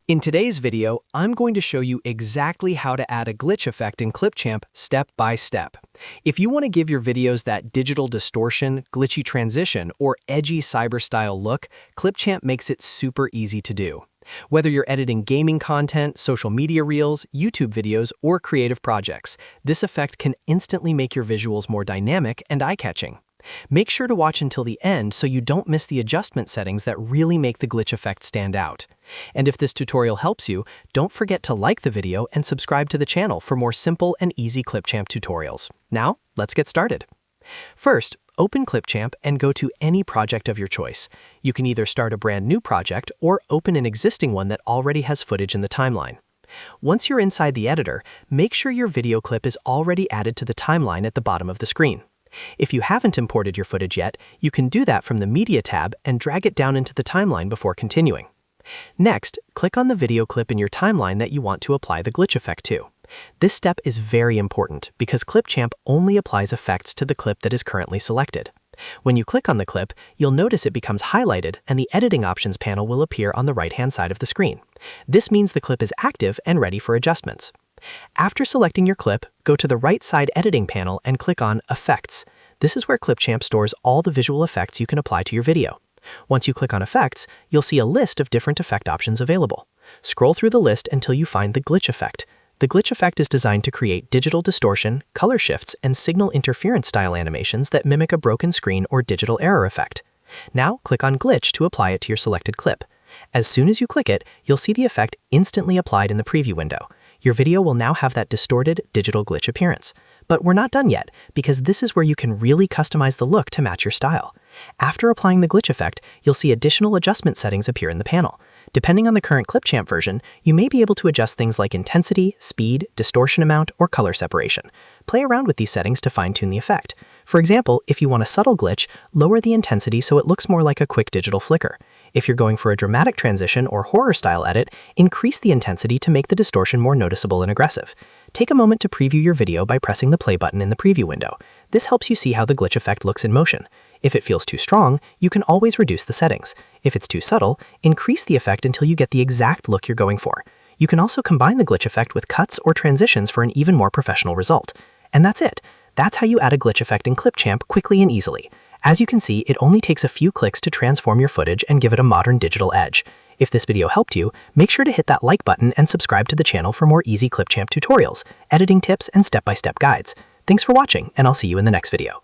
In today's video, I'm going to show you exactly how to add a glitch effect in Clipchamp step by step. If you want to give your videos that digital distortion, glitchy transition, or edgy cyber-style look, Clipchamp makes it super easy to do. Whether you're editing gaming content, social media reels, YouTube videos, or creative projects, this effect can instantly make your visuals more dynamic and eye-catching. Make sure to watch until the end so you don't miss the adjustment settings that really make the glitch effect stand out. And if this tutorial helps you, don't forget to like the video and subscribe to the channel for more simple and easy Clipchamp tutorials. Now, let's get started. First, open Clipchamp and go to any project of your choice. You can either start a brand new project or open an existing one that already has footage in the timeline. Once you're inside the editor, make sure your video clip is already added to the timeline at the bottom of the screen. If you haven't imported your footage yet, you can do that from the Media tab and drag it down into the timeline before continuing. Next, click on the video clip in your timeline that you want to apply the glitch effect to. This step is very important because Clipchamp only applies effects to the clip that is currently selected. When you click on the clip, you'll notice it becomes highlighted and the editing options panel will appear on the right-hand side of the screen. This means the clip is active and ready for adjustments. After selecting your clip, go to the right side editing panel and click on Effects. This is where Clipchamp stores all the visual effects you can apply to your video. Once you click on Effects, you'll see a list of different effect options available. Scroll through the list until you find the glitch effect. The glitch effect is designed to create digital distortion, color shifts, and signal interference style animations that mimic a broken screen or digital error effect. Now, click on Glitch to apply it to your selected clip. As soon as you click it, you'll see the effect instantly applied in the preview window. Your video will now have that distorted digital glitch appearance. But we're not done yet, because this is where you can really customize the look to match your style. After applying the glitch effect, you'll see additional adjustment settings appear in the panel. Depending on the current Clipchamp version, you may be able to adjust things like intensity, speed, distortion amount, or color separation. Play around with these settings to fine-tune the effect. For example, if you want a subtle glitch, lower the intensity so it looks more like a quick digital flicker. If you're going for a dramatic transition or horror-style edit, increase the intensity to make the distortion more noticeable and aggressive. Take a moment to preview your video by pressing the play button in the preview window. This helps you see how the glitch effect looks in motion. If it feels too strong, you can always reduce the settings. If it's too subtle, increase the effect until you get the exact look you're going for. You can also combine the glitch effect with cuts or transitions for an even more professional result. And that's it. That's how you add a glitch effect in Clipchamp quickly and easily. As you can see, it only takes a few clicks to transform your footage and give it a modern digital edge. If this video helped you, make sure to hit that like button and subscribe to the channel for more easy Clipchamp tutorials, editing tips, and step-by-step guides. Thanks for watching, and I'll see you in the next video.